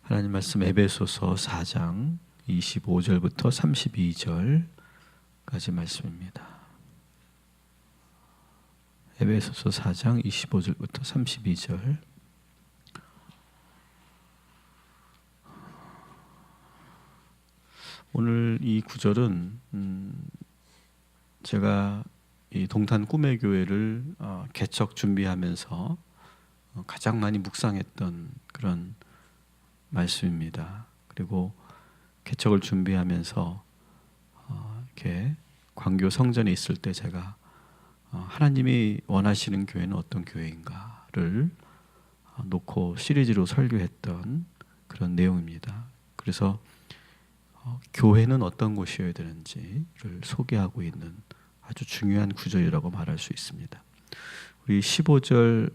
하나님 말씀 에베소서 4장 25절부터 32절까지 말씀입니다. 에베소서 4장 25절부터 32절. 오늘 이 구절은 제가 이 동탄 꿈의 교회를 개척 준비하면서 가장 많이 묵상했던 그런 말씀입니다. 그리고 개척을 준비하면서 이렇게 광교 성전에 있을 때 제가 하나님이 원하시는 교회는 어떤 교회인가를 놓고 시리즈로 설교했던 그런 내용입니다. 그래서 교회는 어떤 곳이어야 되는지를 소개하고 있는 아주 중요한 구절이라고 말할 수 있습니다. 우리 25절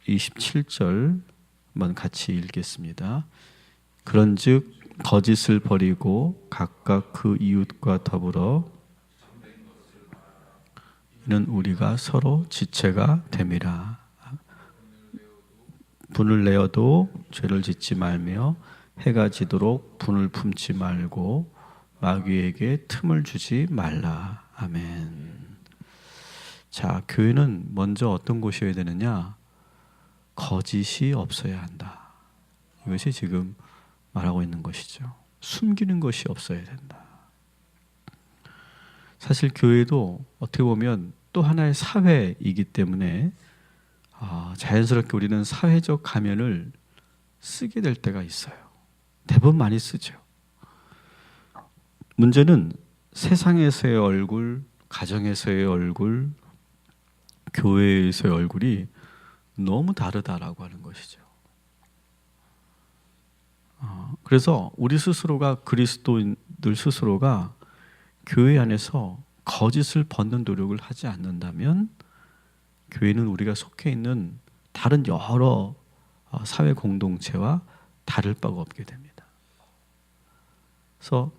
27절 한번 같이 읽겠습니다. 그런즉 거짓을 버리고 각각 그 이웃과 더불어 이는 우리가 서로 지체가 됨이라. 분을 내어도 죄를 짓지 말며 해가 지도록 분을 품지 말고 마귀에게 틈을 주지 말라. 아멘. 자, 교회는 먼저 어떤 곳이어야 되느냐? 거짓이 없어야 한다. 이것이 지금 말하고 있는 것이죠. 숨기는 것이 없어야 된다. 사실 교회도 어떻게 보면 또 하나의 사회이기 때문에 자연스럽게 우리는 사회적 가면을 쓰게 될 때가 있어요. 대부분 많이 쓰죠. 문제는 세상에서의 얼굴, 가정에서의 얼굴, 교회에서의 얼굴이 너무 다르다라고 하는 것이죠. 그래서 우리 스스로가, 그리스도인들 스스로가 교회 안에서 거짓을 벗는 노력을 하지 않는다면 교회는 우리가 속해 있는 다른 여러 사회 공동체와 다를 바가 없게 됩니다. 그래서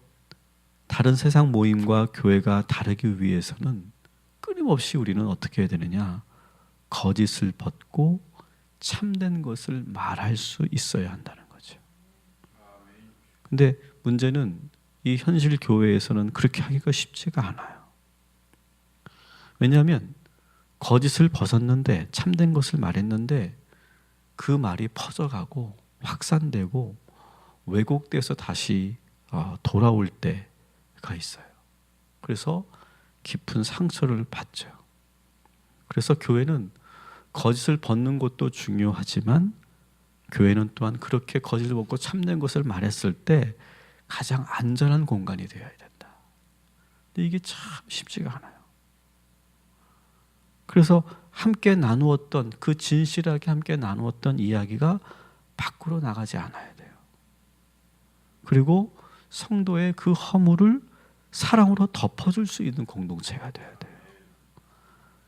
다른 세상 모임과 교회가 다르기 위해서는 끊임없이 우리는 어떻게 해야 되느냐? 거짓을 벗고 참된 것을 말할 수 있어야 한다는 거죠. 근데 문제는 이 현실 교회에서는 그렇게 하기가 쉽지가 않아요. 왜냐하면 거짓을 벗었는데, 참된 것을 말했는데 그 말이 퍼져가고 확산되고 왜곡돼서 다시 돌아올 때가 있어요. 그래서 깊은 상처를 받죠. 그래서 교회는 거짓을 벗는 것도 중요하지만 교회는 또한 그렇게 거짓을 벗고 참된 것을 말했을 때 가장 안전한 공간이 되어야 된다. 근데 이게 참 쉽지가 않아요. 그래서 함께 나누었던, 그 진실하게 함께 나누었던 이야기가 밖으로 나가지 않아야 돼요. 그리고 성도의 그 허물을 사랑으로 덮어줄 수 있는 공동체가 되어야 돼요.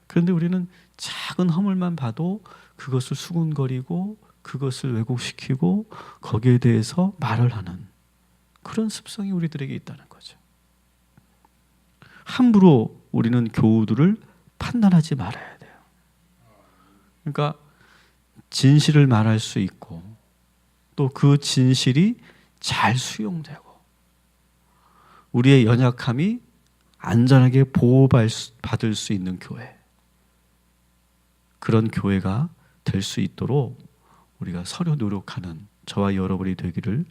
그런데 우리는 작은 허물만 봐도 그것을 수군거리고 그것을 왜곡시키고 거기에 대해서 말을 하는 그런 습성이 우리들에게 있다는 거죠. 함부로 우리는 교우들을 판단하지 말아야 돼요. 그러니까 진실을 말할 수 있고 또 그 진실이 잘 수용되고 우리의 연약함이 안전하게 보호받을 수 있는 교회, 그런 교회가 될 수 있도록 우리가 서로 노력하는 저와 여러분이 되기를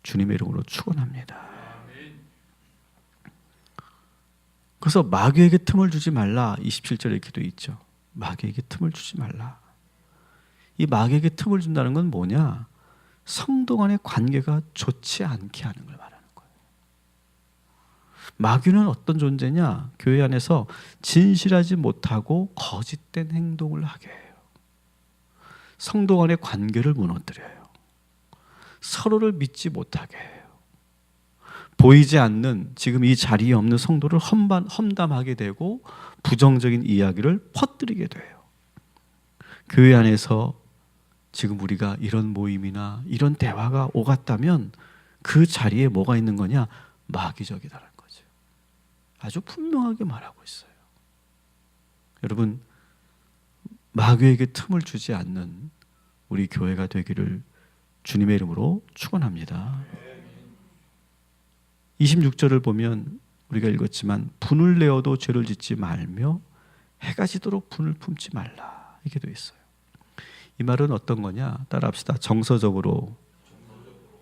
주님의 이름으로 축원합니다. 그래서 마귀에게 틈을 주지 말라. 27절에 이렇게 되어 있죠. 마귀에게 틈을 주지 말라. 이 마귀에게 틈을 준다는 건 뭐냐? 성도 간의 관계가 좋지 않게 하는 걸 말하는 거예요. 마귀는 어떤 존재냐? 교회 안에서 진실하지 못하고 거짓된 행동을 하게 해요. 성도 간의 관계를 무너뜨려요. 서로를 믿지 못하게 해요. 보이지 않는, 지금 이 자리에 없는 성도를 험담하게 되고 부정적인 이야기를 퍼뜨리게 돼요. 교회 안에서 지금 우리가 이런 모임이나 이런 대화가 오갔다면 그 자리에 뭐가 있는 거냐? 마귀적이다라는 거죠. 아주 분명하게 말하고 있어요. 여러분, 마귀에게 틈을 주지 않는 우리 교회가 되기를 주님의 이름으로 축원합니다. 26절을 보면 우리가 읽었지만 분을 내어도 죄를 짓지 말며 해가 지도록 분을 품지 말라 이렇게 되어 있어요. 이 말은 어떤 거냐? 따라합시다. 정서적으로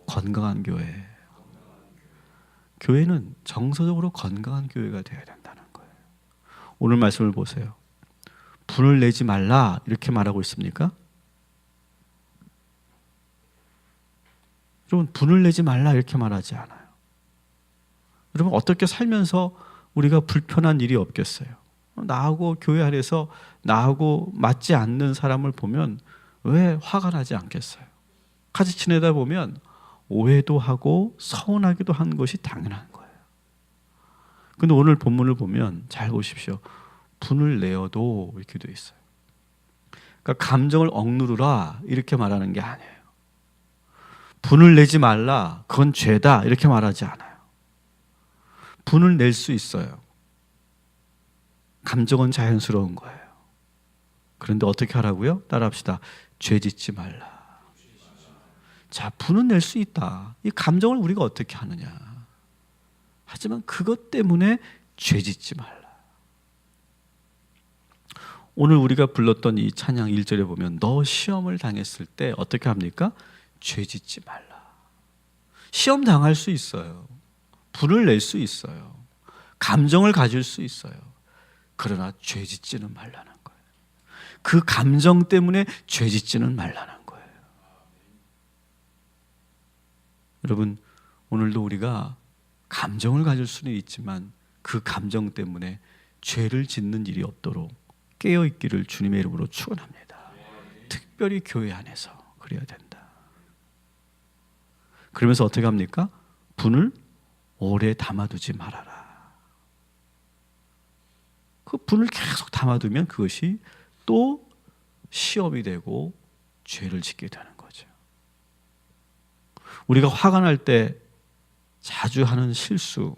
건강한 교회. 교회는 정서적으로 건강한 교회가 되어야 된다는 거예요. 오늘 말씀을 보세요. 분을 내지 말라 이렇게 말하고 있습니까? 여러분, 분을 내지 말라 이렇게 말하지 않아요. 여러분, 어떻게 살면서 우리가 불편한 일이 없겠어요? 나하고 교회 안에서 나하고 맞지 않는 사람을 보면 왜 화가 나지 않겠어요? 같이 지내다 보면 오해도 하고 서운하기도 한 것이 당연한 거예요. 근데 오늘 본문을 보면 잘 보십시오. 분을 내어도 이렇게 되어 있어요. 그러니까 감정을 억누르라 이렇게 말하는 게 아니에요. 분을 내지 말라, 그건 죄다 이렇게 말하지 않아요. 분을 낼 수 있어요. 감정은 자연스러운 거예요. 그런데 어떻게 하라고요? 따라합시다. 죄 짓지 말라. 자, 분은 낼 수 있다. 이 감정을 우리가 어떻게 하느냐. 하지만 그것 때문에 죄 짓지 말라. 오늘 우리가 불렀던 이 찬양 1절에 보면 너 시험을 당했을 때 어떻게 합니까? 죄 짓지 말라. 시험 당할 수 있어요. 분을 낼 수 있어요. 감정을 가질 수 있어요. 그러나 죄 짓지는 말라는 거예요. 그 감정 때문에 죄 짓지는 말라는 거예요. 여러분, 오늘도 우리가 감정을 가질 수는 있지만 그 감정 때문에 죄를 짓는 일이 없도록 깨어있기를 주님의 이름으로 축원합니다. 특별히 교회 안에서 그래야 된다. 그러면서 어떻게 합니까? 분을 오래 담아두지 말아라. 그 분을 계속 담아두면 그것이 또 시험이 되고 죄를 짓게 되는 거죠. 우리가 화가 날 때 자주 하는 실수,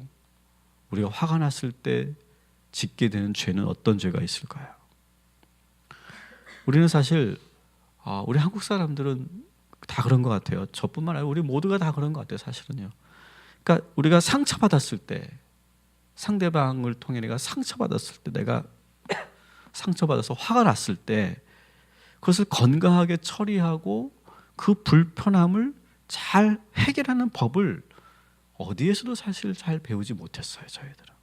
우리가 화가 났을 때 짓게 되는 죄는 어떤 죄가 있을까요? 우리는 사실 우리 한국 사람들은 다 그런 것 같아요. 저뿐만 아니라 우리 모두가 다 그런 것 같아요. 사실은요. 그러니까 우리가 상처받았을 때, 상대방을 통해 내가 상처받았을 때, 내가 상처받아서 화가 났을 때 그것을 건강하게 처리하고 그 불편함을 잘 해결하는 법을 어디에서도 사실 잘 배우지 못했어요. 저희들은.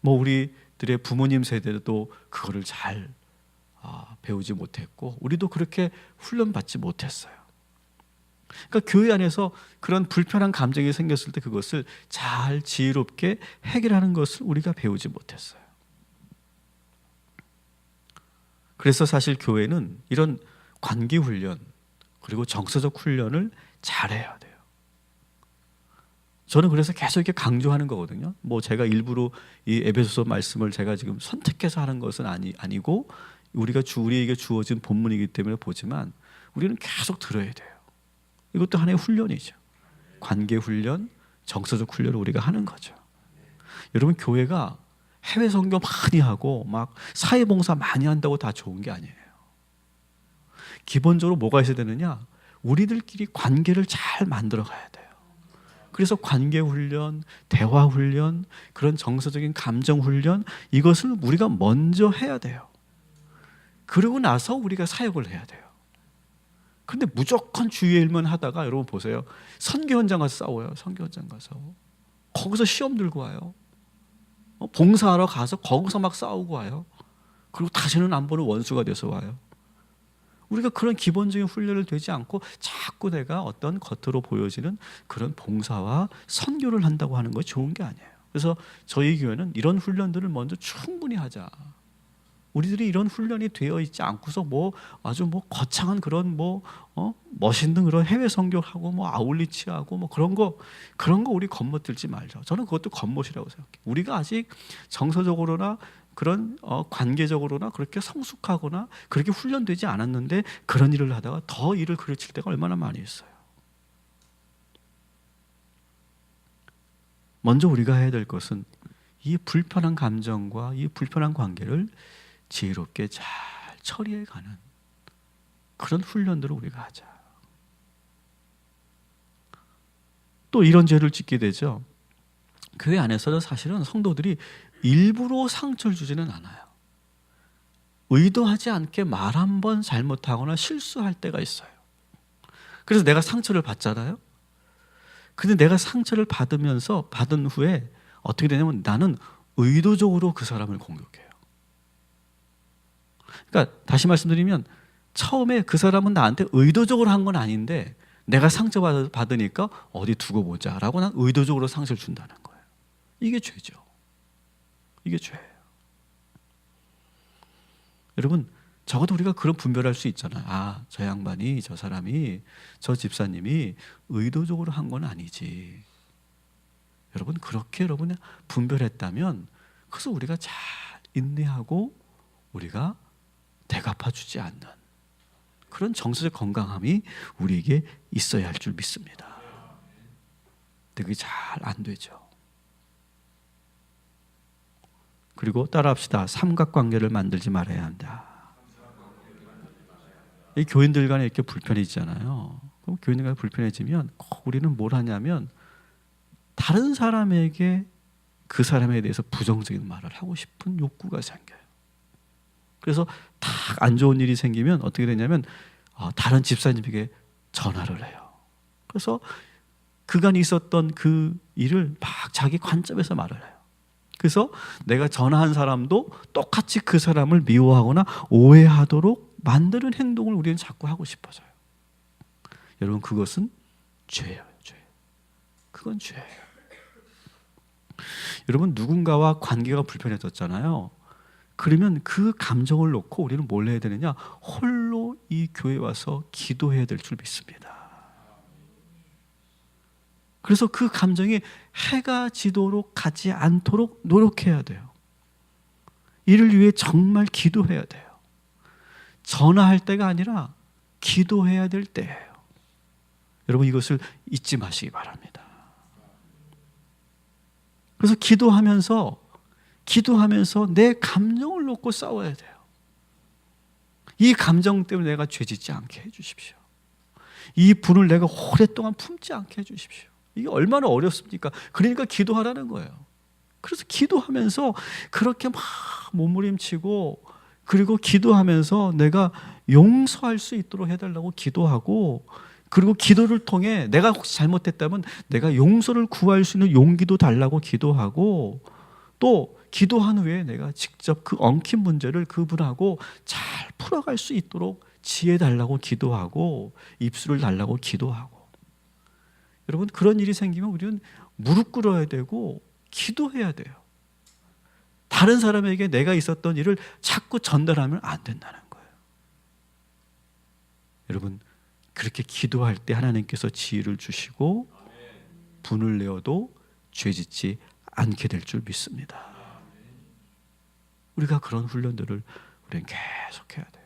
뭐 우리들의 부모님 세대도 그거를 잘 배우지 못했고 우리도 그렇게 훈련받지 못했어요. 그러니까 교회 안에서 그런 불편한 감정이 생겼을 때 그것을 잘 지혜롭게 해결하는 것을 우리가 배우지 못했어요. 그래서 사실 교회는 이런 관계 훈련 그리고 정서적 훈련을 잘해야 돼요. 저는 그래서 계속 이렇게 강조하는 거거든요. 뭐 제가 일부러 이 에베소서 말씀을 제가 지금 선택해서 하는 것은 아니고 우리에게 주어진 본문이기 때문에 보지만 우리는 계속 들어야 돼요. 이것도 하나의 훈련이죠. 관계 훈련, 정서적 훈련을 우리가 하는 거죠. 여러분, 교회가 해외 선교 많이 하고 막 사회봉사 많이 한다고 다 좋은 게 아니에요. 기본적으로 뭐가 있어야 되느냐? 우리들끼리 관계를 잘 만들어 가야 돼요. 그래서 관계 훈련, 대화 훈련, 그런 정서적인 감정 훈련, 이것을 우리가 먼저 해야 돼요. 그러고 나서 우리가 사역을 해야 돼요. 근데 무조건 주위의 일만 하다가 여러분 보세요. 선교 현장 가서 싸워요. 선교 현장 가서. 거기서 시험 들고 와요. 봉사하러 가서 거기서 막 싸우고 와요. 그리고 다시는 안 보는 원수가 돼서 와요. 우리가 그런 기본적인 훈련을 되지 않고 자꾸 내가 어떤 겉으로 보여지는 그런 봉사와 선교를 한다고 하는 것이 좋은 게 아니에요. 그래서 저희 교회는 이런 훈련들을 먼저 충분히 하자. 우리들이 이런 훈련이 되어 있지 않고서 아주 거창한 그런 멋있는 그런 해외 선교하고 아울리치하고 그런 거 우리 겉멋들지 말자. 저는 그것도 겉멋이라고 생각해요. 우리가 아직 정서적으로나 그런 관계적으로나 그렇게 성숙하거나 그렇게 훈련되지 않았는데 그런 일을 하다가 더 일을 그르칠 때가 얼마나 많이 있어요. 먼저 우리가 해야 될 것은 이 불편한 감정과 이 불편한 관계를 지혜롭게 잘 처리해가는 그런 훈련들을 우리가 하자. 또 이런 죄를 짓게 되죠. 교회 안에서는 사실은 성도들이 일부러 상처를 주지는 않아요. 의도하지 않게 말 한 번 잘못하거나 실수할 때가 있어요. 그래서 내가 상처를 받잖아요. 근데 내가 상처를 받은 후에 어떻게 되냐면 나는 의도적으로 그 사람을 공격해요. 그러니까 다시 말씀드리면 처음에 그 사람은 나한테 의도적으로 한 건 아닌데 내가 상처받으니까 어디 두고 보자라고 난 의도적으로 상처를 준다는 거예요. 이게 죄죠. 이게 죄예요. 여러분, 적어도 우리가 그런 분별할 수 있잖아요. 아, 저 양반이, 저 사람이, 저 집사님이 의도적으로 한 건 아니지. 여러분, 그렇게 여러분이 분별했다면 그래서 우리가 잘 인내하고 우리가 대갚아주지 않는 그런 정서적 건강함이 우리에게 있어야 할 줄 믿습니다. 근데 그게 잘 안 되죠. 그리고 따라합시다. 삼각관계를 만들지 말아야 한다. 이 교인들 간에 이렇게 불편해지잖아요. 그럼 교인들 간에 불편해지면 꼭 우리는 뭘 하냐면 다른 사람에게 그 사람에 대해서 부정적인 말을 하고 싶은 욕구가 생겨요. 그래서 딱 안 좋은 일이 생기면 어떻게 되냐면 다른 집사님에게 전화를 해요. 그래서 그간 있었던 그 일을 막 자기 관점에서 말을 해요. 그래서 내가 전화한 사람도 똑같이 그 사람을 미워하거나 오해하도록 만드는 행동을 우리는 자꾸 하고 싶어져요. 여러분, 그것은 죄예요. 죄. 그건 죄예요. 여러분, 누군가와 관계가 불편해졌잖아요. 그러면 그 감정을 놓고 우리는 뭘 해야 되느냐? 홀로 이 교회에 와서 기도해야 될 줄 믿습니다. 그래서 그 감정이 해가 지도록 가지 않도록 노력해야 돼요. 이를 위해 정말 기도해야 돼요. 전화할 때가 아니라 기도해야 될 때예요. 여러분, 이것을 잊지 마시기 바랍니다. 그래서 기도하면서 내 감정을 놓고 싸워야 돼요. 이 감정 때문에 내가 죄짓지 않게 해주십시오. 이 분을 내가 오랫동안 품지 않게 해주십시오. 이게 얼마나 어렵습니까? 그러니까 기도하라는 거예요. 그래서 기도하면서 그렇게 막 몸부림치고 그리고 기도하면서 내가 용서할 수 있도록 해달라고 기도하고 그리고 기도를 통해 내가 혹시 잘못했다면 내가 용서를 구할 수 있는 용기도 달라고 기도하고 또 기도한 후에 내가 직접 그 엉킨 문제를 그분하고 잘 풀어갈 수 있도록 지혜 달라고 기도하고 입술을 달라고 기도하고 여러분, 그런 일이 생기면 우리는 무릎 꿇어야 되고 기도해야 돼요. 다른 사람에게 내가 있었던 일을 자꾸 전달하면 안 된다는 거예요. 여러분, 그렇게 기도할 때 하나님께서 지혜를 주시고 분을 내어도 죄짓지 않게 될 줄 믿습니다. 우리가 그런 훈련들을 우리는 계속해야 돼요.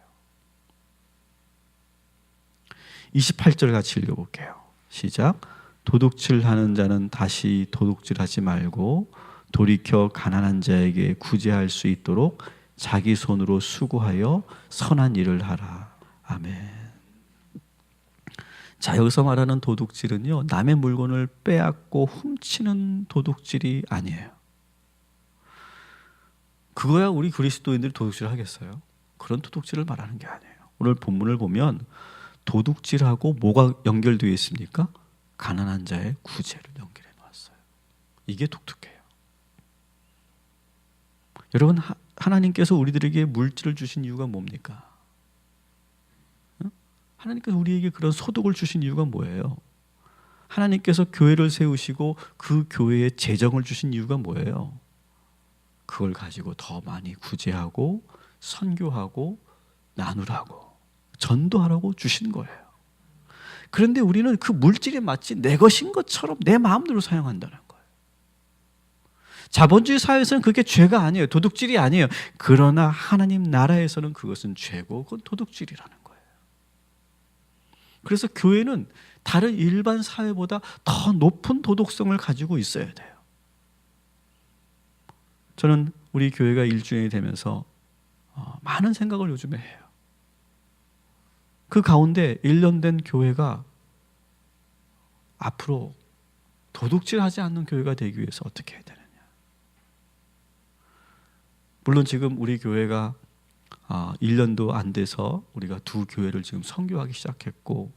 28절 같이 읽어볼게요. 시작. 도둑질하는 자는 다시 도둑질하지 말고 돌이켜 가난한 자에게 구제할 수 있도록 자기 손으로 수고하여 선한 일을 하라. 아멘. 자, 여기서 말하는 도둑질은요, 남의 물건을 빼앗고 훔치는 도둑질이 아니에요. 그거야 우리 그리스도인들이 도둑질을 하겠어요? 그런 도둑질을 말하는 게 아니에요. 오늘 본문을 보면 도둑질하고 뭐가 연결되어 있습니까? 가난한 자의 구제를 연결해 놓았어요. 이게 독특해요. 여러분, 하나님께서 우리들에게 물질을 주신 이유가 뭡니까? 하나님께서 우리에게 그런 소득을 주신 이유가 뭐예요? 하나님께서 교회를 세우시고 그 교회에 재정을 주신 이유가 뭐예요? 그걸 가지고 더 많이 구제하고 선교하고 나누라고 전도하라고 주신 거예요. 그런데 우리는 그 물질이 마치 내 것인 것처럼 내 마음대로 사용한다는 거예요. 자본주의 사회에서는 그게 죄가 아니에요. 도둑질이 아니에요. 그러나 하나님 나라에서는 그것은 죄고 그건 도둑질이라는 거예요. 그래서 교회는 다른 일반 사회보다 더 높은 도덕성을 가지고 있어야 돼요. 저는 우리 교회가 1주년이 되면서 많은 생각을 요즘에 해요. 그 가운데 1년 된 교회가 앞으로 도둑질하지 않는 교회가 되기 위해서 어떻게 해야 되느냐. 물론 지금 우리 교회가 1년도 안 돼서 우리가 2교회를 지금 선교하기 시작했고,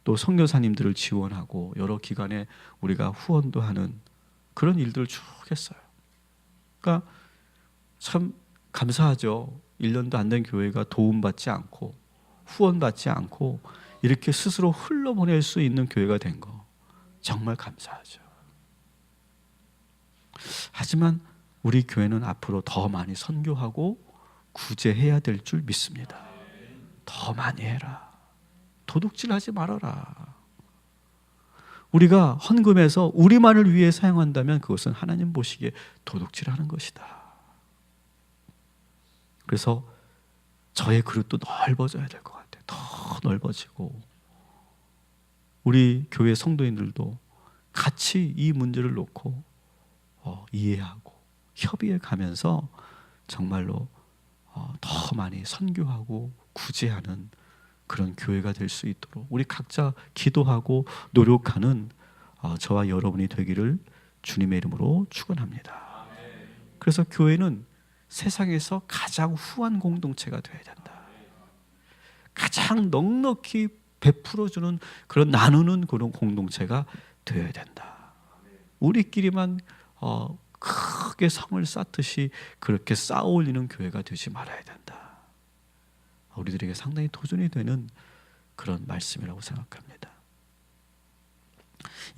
또 선교사님들을 지원하고 여러 기관에 우리가 후원도 하는 그런 일들을 쭉 했어요. 그러니까 참 감사하죠. 1년도 안 된 교회가 도움받지 않고 후원받지 않고 이렇게 스스로 흘러보낼 수 있는 교회가 된 거 정말 감사하죠. 하지만 우리 교회는 앞으로 더 많이 선교하고 구제해야 될 줄 믿습니다. 더 많이 해라. 도둑질하지 말아라. 우리가 헌금해서 우리만을 위해 사용한다면 그것은 하나님 보시기에 도둑질하는 것이다. 그래서 저의 그릇도 넓어져야 될 것 같아요. 더 넓어지고 우리 교회 성도인들도 같이 이 문제를 놓고 이해하고 협의해 가면서 정말로 더 많이 선교하고 구제하는 그런 교회가 될 수 있도록 우리 각자 기도하고 노력하는 저와 여러분이 되기를 주님의 이름으로 축원합니다. 그래서 교회는 세상에서 가장 후한 공동체가 되어야 된다. 가장 넉넉히 베풀어주는 그런 나누는 그런 공동체가 되어야 된다. 우리끼리만 크게 성을 쌓듯이 그렇게 쌓아올리는 교회가 되지 말아야 된다. 우리들에게 상당히 도전이 되는 그런 말씀이라고 생각합니다.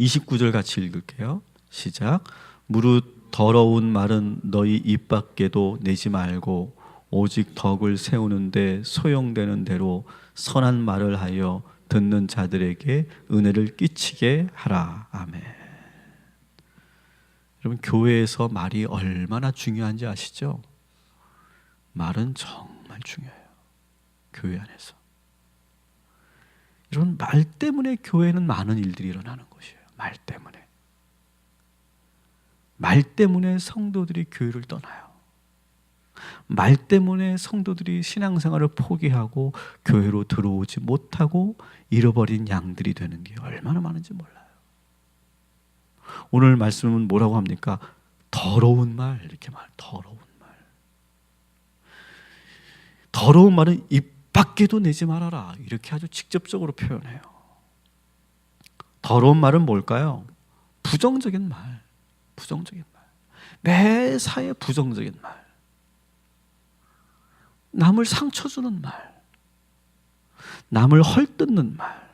29절 같이 읽을게요. 시작. 무릇 더러운 말은 너희 입 밖에도 내지 말고 오직 덕을 세우는데 소용되는 대로 선한 말을 하여 듣는 자들에게 은혜를 끼치게 하라. 아멘. 여러분, 교회에서 말이 얼마나 중요한지 아시죠? 말은 정말 중요해요. 교회 안에서. 이런 말 때문에 교회는 많은 일들이 일어나는 것이에요. 말 때문에. 말 때문에 성도들이 교회를 떠나요. 말 때문에 성도들이 신앙생활을 포기하고 교회로 들어오지 못하고 잃어버린 양들이 되는 게 얼마나 많은지 몰라요. 오늘 말씀은 뭐라고 합니까? 더러운 말, 이렇게 말. 더러운 말. 더러운 말은 입 밖에도 내지 말아라. 이렇게 아주 직접적으로 표현해요. 더러운 말은 뭘까요? 부정적인 말. 부정적인 말. 매사에 부정적인 말. 남을 상처 주는 말. 남을 헐뜯는 말.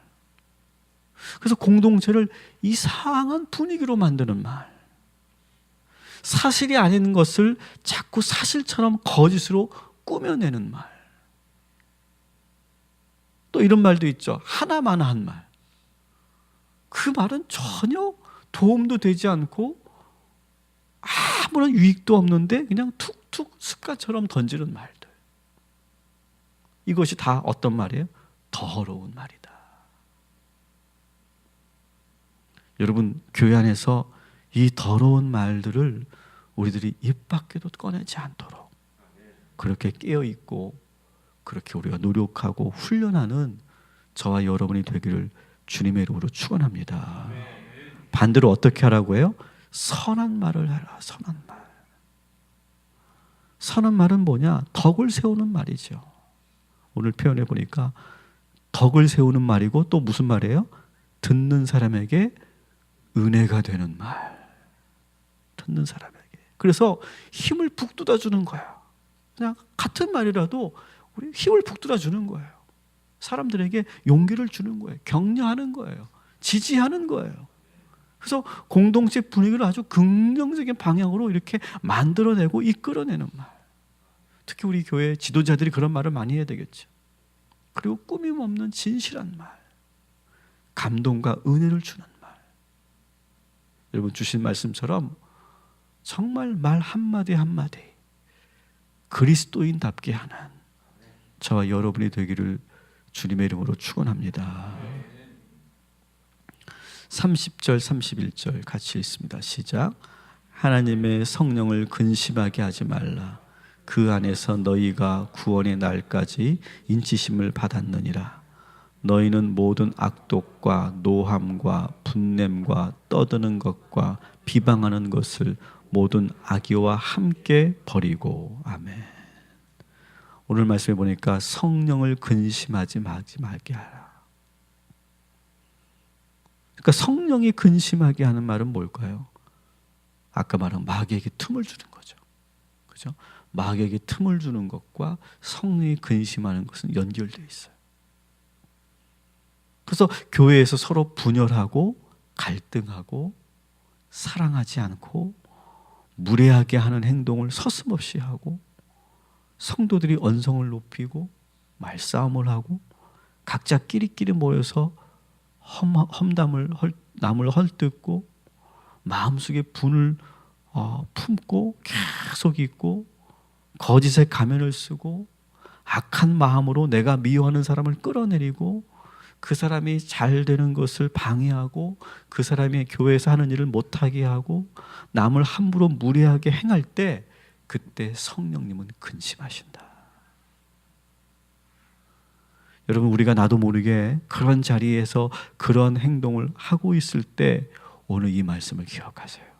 그래서 공동체를 이상한 분위기로 만드는 말. 사실이 아닌 것을 자꾸 사실처럼 거짓으로 꾸며내는 말. 또 이런 말도 있죠. 하나만 한 말. 그 말은 전혀 도움도 되지 않고 아무런 유익도 없는데 그냥 툭툭 습관처럼 던지는 말들. 이것이 다 어떤 말이에요? 더러운 말이다. 여러분, 교회 안에서 이 더러운 말들을 우리들이 입 밖에도 꺼내지 않도록 그렇게 깨어있고 그렇게 우리가 노력하고 훈련하는 저와 여러분이 되기를 주님의 이름으로 축원합니다. 반대로 어떻게 하라고 해요? 선한 말을 하라. 선한 말. 선한 말은 뭐냐? 덕을 세우는 말이죠. 오늘 표현해 보니까 덕을 세우는 말이고 또 무슨 말이에요? 듣는 사람에게 은혜가 되는 말. 듣는 사람에게. 그래서 힘을 북돋아 주는 거야. 그냥 같은 말이라도 우리 힘을 북돋아 주는 거예요. 사람들에게 용기를 주는 거예요. 격려하는 거예요. 지지하는 거예요. 그래서 공동체 분위기를 아주 긍정적인 방향으로 이렇게 만들어내고 이끌어내는 말. 특히 우리 교회 지도자들이 그런 말을 많이 해야 되겠죠. 그리고 꾸밈 없는 진실한 말. 감동과 은혜를 주는 말. 여러분 주신 말씀처럼 정말 말 한마디 한마디 그리스도인답게 하는 저와 여러분이 되기를 주님의 이름으로 축원합니다. 30절 31절 같이 읽습니다. 시작. 하나님의 성령을 근심하게 하지 말라. 그 안에서 너희가 구원의 날까지 인치심을 받았느니라. 너희는 모든 악독과 노함과 분냄과 떠드는 것과 비방하는 것을 모든 악의와 함께 버리고. 아멘. 오늘 말씀에 보니까 성령을 근심하지 말게 하라. 그러니까 성령이 근심하게 하는 말은 뭘까요? 아까 말한 마귀에게 틈을 주는 거죠. 그죠? 마귀에게 틈을 주는 것과 성령이 근심하는 것은 연결되어 있어요. 그래서 교회에서 서로 분열하고 갈등하고 사랑하지 않고 무례하게 하는 행동을 서슴없이 하고 성도들이 언성을 높이고 말싸움을 하고 각자 끼리끼리 모여서 남을 헐뜯고 마음속에 분을 품고 계속 있고 거짓의 가면을 쓰고 악한 마음으로 내가 미워하는 사람을 끌어내리고 그 사람이 잘 되는 것을 방해하고 그 사람이 교회에서 하는 일을 못하게 하고 남을 함부로 무례하게 행할 때 그때 성령님은 근심하신다. 여러분, 우리가 나도 모르게 그런 자리에서 그런 행동을 하고 있을 때 오늘 이 말씀을 기억하세요.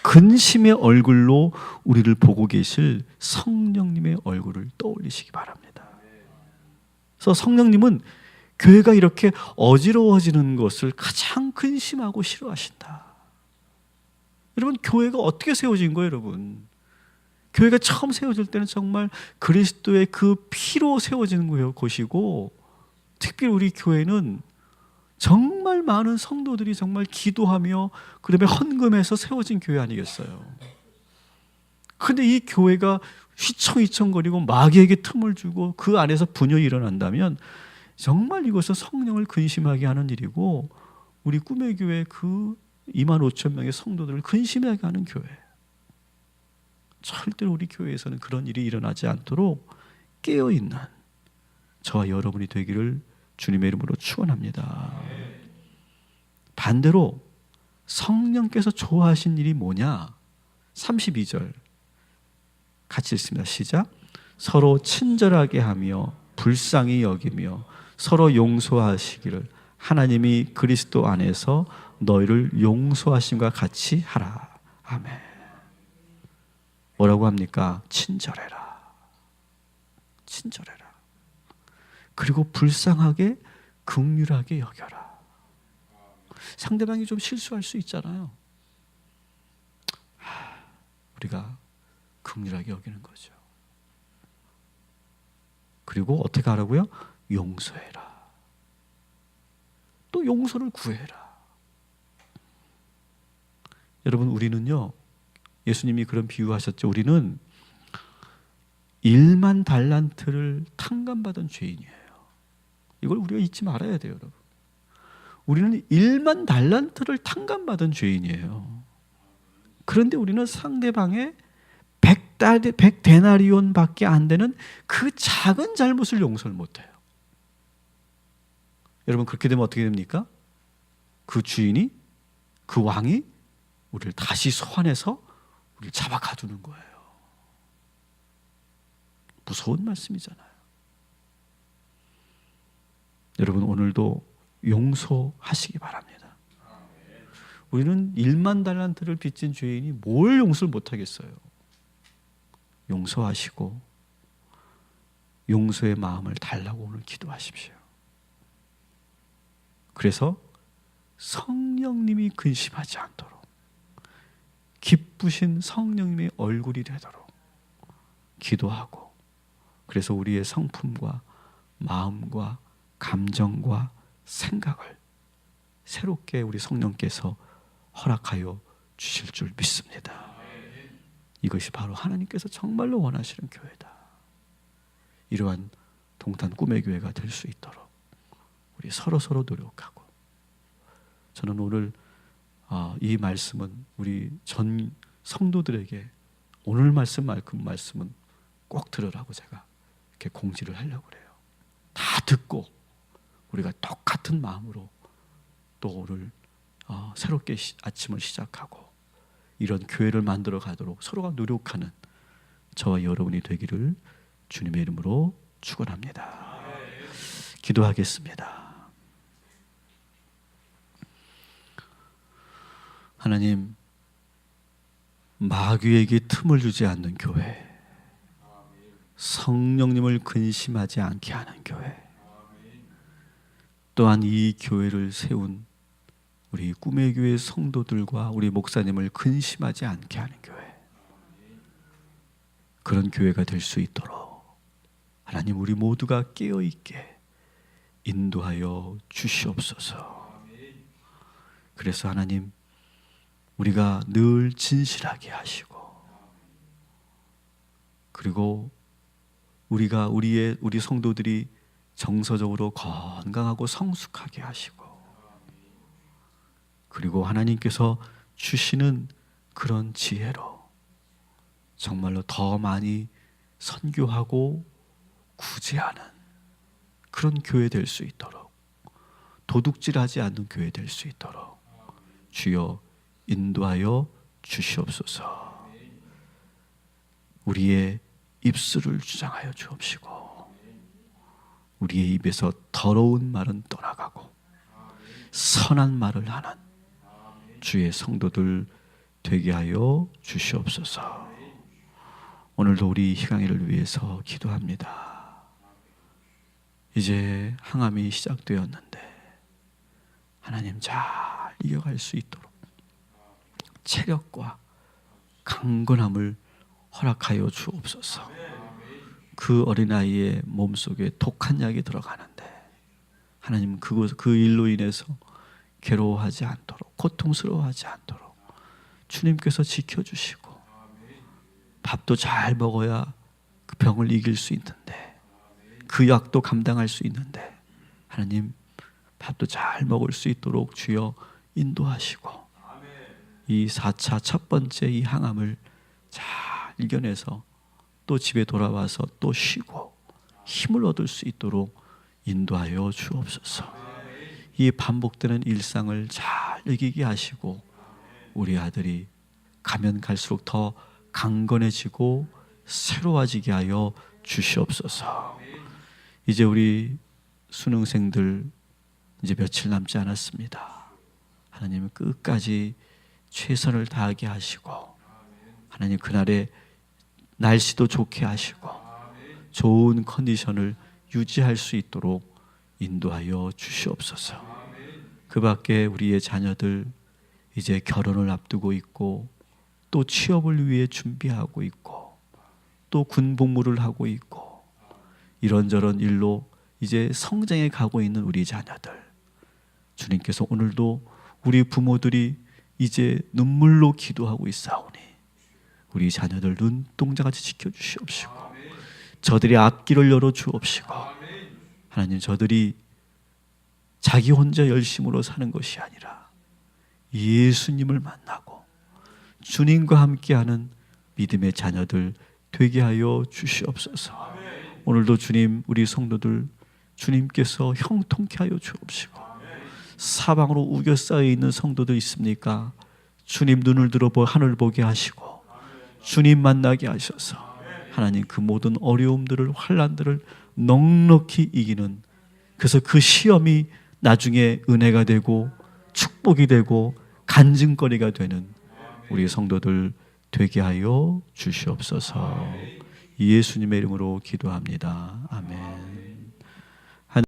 근심의 얼굴로 우리를 보고 계실 성령님의 얼굴을 떠올리시기 바랍니다. 그래서 성령님은 교회가 이렇게 어지러워지는 것을 가장 근심하고 싫어하신다. 여러분, 교회가 어떻게 세워진 거예요, 여러분? 교회가 처음 세워질 때는 정말 그리스도의 그 피로 세워지는 곳이고, 특별히 우리 교회는 정말 많은 성도들이 정말 기도하며 그다음에 헌금해서 세워진 교회 아니겠어요? 그런데 이 교회가 휘청휘청거리고 마귀에게 틈을 주고 그 안에서 분열이 일어난다면 정말 이것은 성령을 근심하게 하는 일이고 우리 꿈의 교회 그 25,000명의 성도들을 근심하게 하는 교회. 절대로 우리 교회에서는 그런 일이 일어나지 않도록 깨어있는 저와 여러분이 되기를 주님의 이름으로 축원합니다. 반대로 성령께서 좋아하신 일이 뭐냐? 32절 같이 읽습니다. 시작. 서로 친절하게 하며 불쌍히 여기며 서로 용서하시기를 하나님이 그리스도 안에서 너희를 용서하심과 같이 하라. 아멘. 뭐라고 합니까? 친절해라. 친절해라. 그리고 불쌍하게 긍휼하게 여겨라. 상대방이 좀 실수할 수 있잖아요. 우리가 긍휼하게 여기는 거죠. 그리고 어떻게 하라고요? 용서해라. 또 용서를 구해라. 여러분, 우리는요, 예수님이 그런 비유하셨죠. 우리는 1만 달란트를 탕감받은 죄인이에요. 이걸 우리가 잊지 말아야 돼요, 여러분. 우리는 1만 달란트를 탕감받은 죄인이에요. 그런데 우리는 상대방의 100데나리온 밖에 안 되는 그 작은 잘못을 용서를 못해요. 여러분, 그렇게 되면 어떻게 됩니까? 그 주인이, 그 왕이 우리를 다시 소환해서 우리를 잡아 가두는 거예요. 무서운 말씀이잖아요. 여러분, 오늘도 용서하시기 바랍니다. 우리는 1만 달란트를 빚진 죄인이 뭘 용서를 못하겠어요. 용서하시고 용서의 마음을 달라고 오늘 기도하십시오. 그래서 성령님이 근심하지 않도록 기쁘신 성령님의 얼굴이 되도록 기도하고, 그래서 우리의 성품과 마음과 감정과 생각을 새롭게 우리 성령께서 허락하여 주실 줄 믿습니다. 이것이 바로 하나님께서 정말로 원하시는 교회다. 이러한 동탄 꿈의 교회가 될 수 있도록 우리 서로 노력하고, 저는 오늘 이 말씀은 우리 전 성도들에게 오늘 말씀은 꼭 들으라고 제가 이렇게 공지를 하려고 그래요. 다 듣고 우리가 똑같은 마음으로 또 오늘 새롭게 아침을 시작하고 이런 교회를 만들어 가도록 서로가 노력하는 저와 여러분이 되기를 주님의 이름으로 축원합니다. 기도하겠습니다. 하나님, 마귀에게 틈을 주지 않는 교회, 성령님을 근심하지 않게 하는 교회, 또한 이 교회를 세운 우리 꿈의 교회 성도들과 우리 목사님을 근심하지 않게 하는 교회, 그런 교회가 될 수 있도록 하나님, 우리 모두가 깨어있게 인도하여 주시옵소서. 그래서 하나님, 우리가 늘 진실하게 하시고, 그리고 우리 성도들이 정서적으로 건강하고 성숙하게 하시고, 그리고 하나님께서 주시는 그런 지혜로 정말로 더 많이 선교하고 구제하는 그런 교회 될 수 있도록, 도둑질하지 않는 교회 될 수 있도록 주여 인도하여 주시옵소서. 우리의 입술을 주장하여 주옵시고, 우리의 입에서 더러운 말은 떠나가고 선한 말을 하는 주의 성도들 되게 하여 주시옵소서. 오늘도 우리 희강이를 위해서 기도합니다. 이제 항암이 시작되었는데 하나님 잘 이겨갈 수 있도록 체력과 강건함을 허락하여 주옵소서. 그 어린아이의 몸속에 독한 약이 들어가는데 하나님, 그 일로 인해서 괴로워하지 않도록, 고통스러워하지 않도록 주님께서 지켜주시고, 밥도 잘 먹어야 그 병을 이길 수 있는데, 그 약도 감당할 수 있는데, 하나님 밥도 잘 먹을 수 있도록 주여 인도하시고, 이 4차 첫 번째 이 항암을 잘 이겨내서 또 집에 돌아와서 또 쉬고 힘을 얻을 수 있도록 인도하여 주옵소서. 이 반복되는 일상을 잘 이기게 하시고, 우리 아들이 가면 갈수록 더 강건해지고 새로워지게 하여 주시옵소서. 이제 우리 수능생들 이제 며칠 남지 않았습니다. 하나님 끝까지 최선을 다하게 하시고, 하나님 그날에 날씨도 좋게 하시고 좋은 컨디션을 유지할 수 있도록 인도하여 주시옵소서. 그 밖에 우리의 자녀들 이제 결혼을 앞두고 있고, 또 취업을 위해 준비하고 있고, 또 군복무를 하고 있고, 이런저런 일로 이제 성장해 가고 있는 우리 자녀들, 주님께서 오늘도 우리 부모들이 이제 눈물로 기도하고 있사오니 우리 자녀들 눈동자같이 지켜주시옵시고, 저들의 앞길을 열어주옵시고, 하나님 저들이 자기 혼자 열심으로 사는 것이 아니라 예수님을 만나고 주님과 함께하는 믿음의 자녀들 되게 하여 주시옵소서. 오늘도 주님, 우리 성도들 주님께서 형통케 하여 주옵시고, 사방으로 우겨싸여 있는 성도들 있습니까? 주님 눈을 들어보 하늘 보게 하시고 주님 만나게 하셔서 하나님 그 모든 어려움들을, 환난들을 넉넉히 이기는, 그래서 그 시험이 나중에 은혜가 되고 축복이 되고 간증거리가 되는 우리 성도들 되게 하여 주시옵소서. 예수님의 이름으로 기도합니다. 아멘.